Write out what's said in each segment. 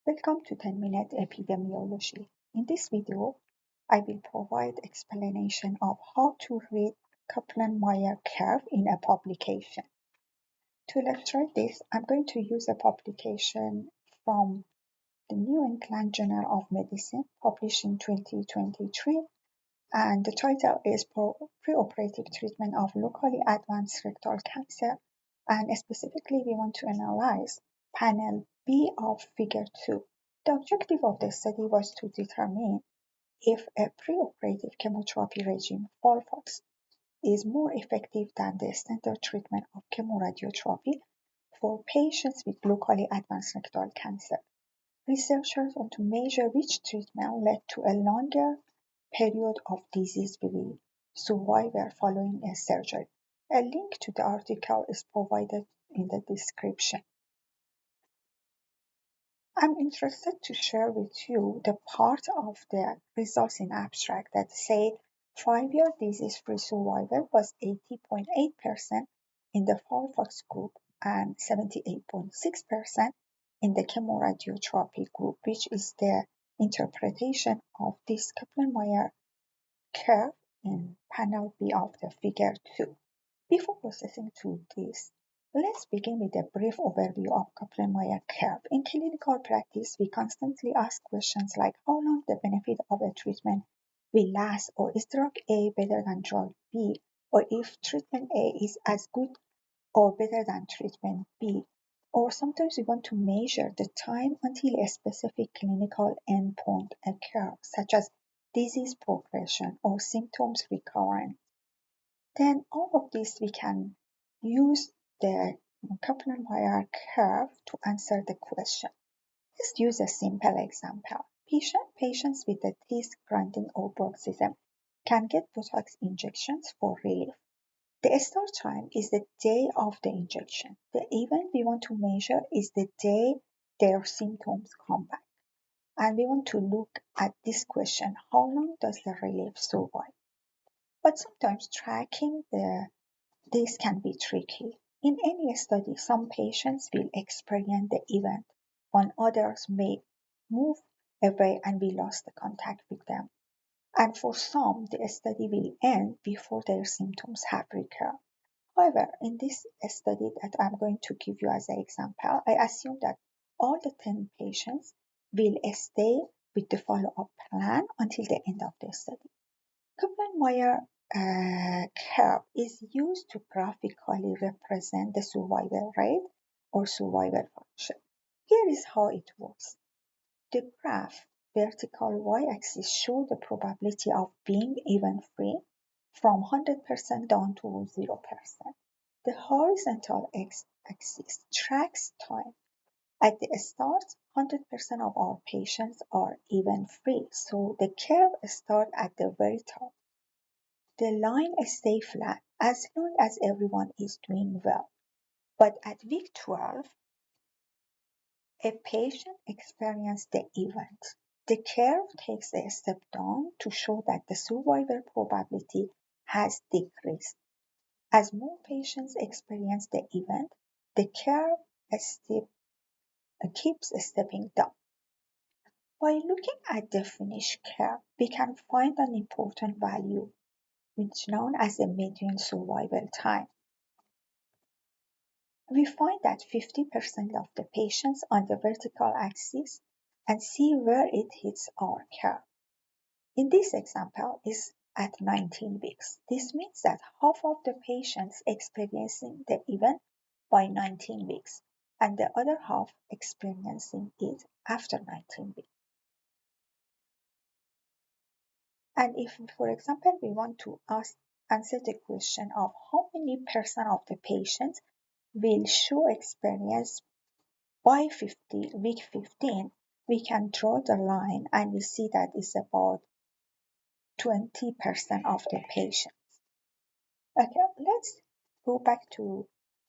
Welcome to 10-minute epidemiology. In this video, I will provide explanation of how to read Kaplan-Meier curve in a publication. To illustrate this, I'm going to use a publication from the New England Journal of Medicine, published in 2023, and the title is Preoperative Treatment of Locally Advanced Rectal Cancer, and specifically we want to analyze panel B of figure 2. The objective of the study was to determine if a preoperative chemotherapy regime, FOLFOX, is more effective than the standard treatment of chemoradiotherapy for patients with locally advanced rectal cancer. Researchers want to measure which treatment led to a longer period of disease-free survival following a surgery. A link to the article is provided in the description. I'm interested to share with you the part of the results in abstract that say 5-year disease-free survival was 80.8% in the FOLFOX group and 78.6% in the chemoradiotherapy group, which is the interpretation of this Kaplan-Meier curve in panel B of the figure 2. Before processing to this, let's begin with a brief overview of Kaplan-Meier curve. In clinical practice, we constantly ask questions like how long the benefit of a treatment will last, or is drug A better than drug B, or if treatment A is as good or better than treatment B. Or sometimes we want to measure the time until a specific clinical endpoint occurs, such as disease progression or symptoms recurrence. Then all of this we can use the Kaplan-Meier curve to answer the question. Let's use a simple example. Patients with a teeth grinding or bruxism can get Botox injections for relief. The start time is the day of the injection. The event we want to measure is the day their symptoms come back. And we want to look at this question, how long does the relief survive? But sometimes tracking this can be tricky. In any study, some patients will experience the event, while others may move away and we lost the contact with them. And for some, the study will end before their symptoms have recurred. However, in this study that I'm going to give you as an example, I assume that all the 10 patients will stay with the follow-up plan until the end of the study. Kaplan-Meier curve is used to graphically represent the survival rate or survival function. Here is how it works. The graph vertical y-axis shows the probability of being event-free from 100% down to 0%. The horizontal x-axis tracks time. At the start, 100% of our patients are event-free, so the curve starts at the very top. The line stays flat as long as everyone is doing well. But at week 12, a patient experiences the event. The curve takes a step down to show that the survival probability has decreased. As more patients experience the event, the curve keeps stepping down. By looking at the finished curve, we can find an important value, which is known as the median survival time. We find that 50% of the patients on the vertical axis and see where it hits our curve. In this example is at 19 weeks. This means that half of the patients experiencing the event by 19 weeks and the other half experiencing it after 19 weeks. And if, for example, we want to answer the question of how many percent of the patients will show experience by week 15, we can draw the line and we see that it's about 20% of the patients. Okay, let's go back to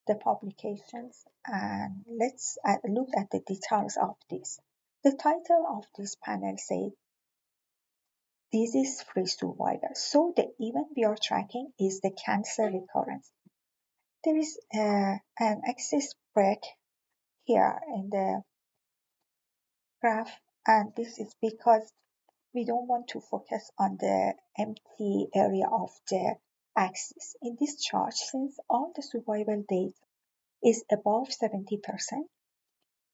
the publications and let's look at the details of this. The title of this panel says disease-free survival. So the event we are tracking is the cancer recurrence. There is an axis break here in the graph, and this is because we don't want to focus on the empty area of the axis. In this chart, since all the survival data is above 70%,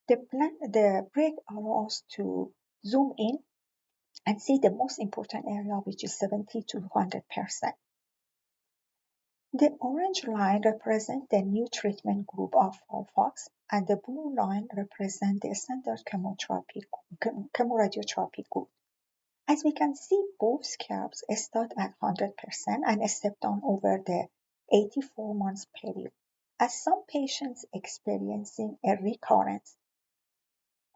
the break allows us to zoom in and see the most important area, which is 70 to 100%. The orange line represents the new treatment group of FOLFOX, and the blue line represents the standard chemoradiotherapy group. As we can see, both curves start at 100% and step down over the 84 months period, as some patients experiencing a recurrence.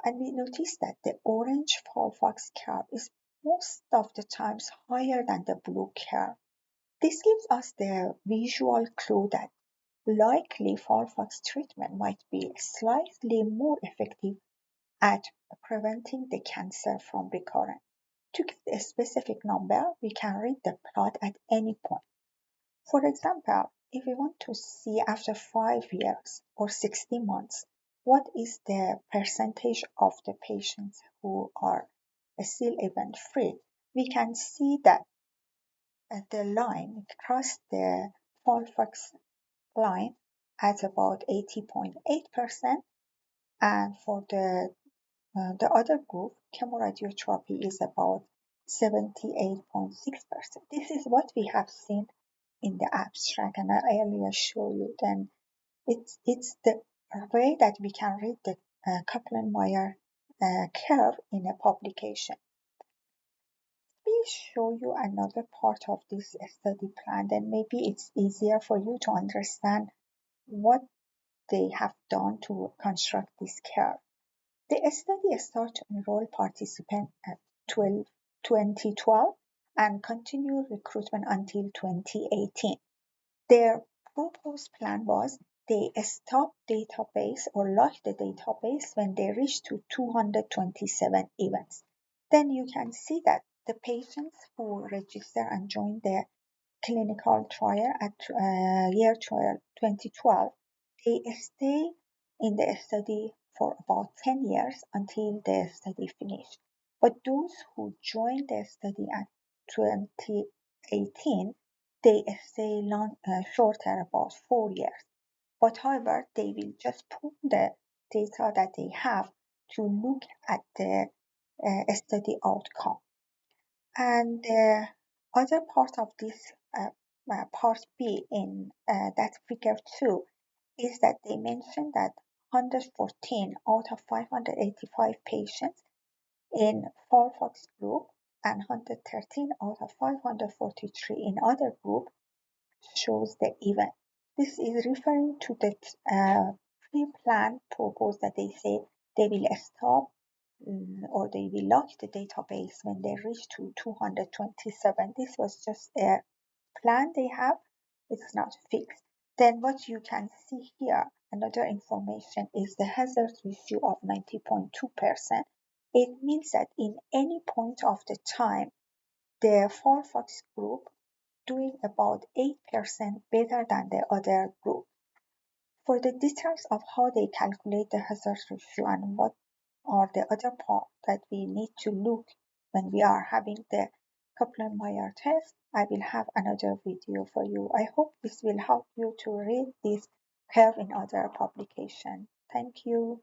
And we notice that the orange FOLFOX curve is most of the times higher than the blue curve. This gives us the visual clue that likely FOLFOX treatment might be slightly more effective at preventing the cancer from recurrence. To get a specific number, we can read the plot at any point. For example, if we want to see after 5 years or 60 months, what is the percentage of the patients who are still event-free, we can see that the line crossed the FOLFOX line at about 80.8%, and for the other group, chemoradiotherapy, is about 78.6%. This is what we have seen in the abstract, and I earlier showed you. Then it's the way that we can read the Kaplan-Meier curve in a publication. We show you another part of this study plan, then maybe it's easier for you to understand what they have done to construct this curve. The study started to enroll participants at 2012 and continued recruitment until 2018. Their proposed plan was they stop database or lock the database when they reach to 227 events. Then you can see that the patients who register and join the clinical trial at year 2012, they stay in the study for about 10 years until the study finished. But those who joined the study at 2018, they stay shorter, about 4 years. But however, they will just pull the data that they have to look at the study outcome. And the other part of this part B in that figure 2 is that they mentioned that 114 out of 585 patients in FOLFOX group and 113 out of 543 in other group shows the event. This is referring to the pre-planned purpose that they say they will stop or they will lock the database when they reach to 227. This was just a plan they have. It's not fixed. Then what you can see here, another information is the hazard ratio of 90.2%. It means that in any point of the time, the FOLFOX group doing about 8% better than the other group. For the details of how they calculate the hazard ratio and what are the other part that we need to look when we are having the Kaplan-Meier test, I will have another video for you. I hope this will help you to read this curve in other publication. Thank you.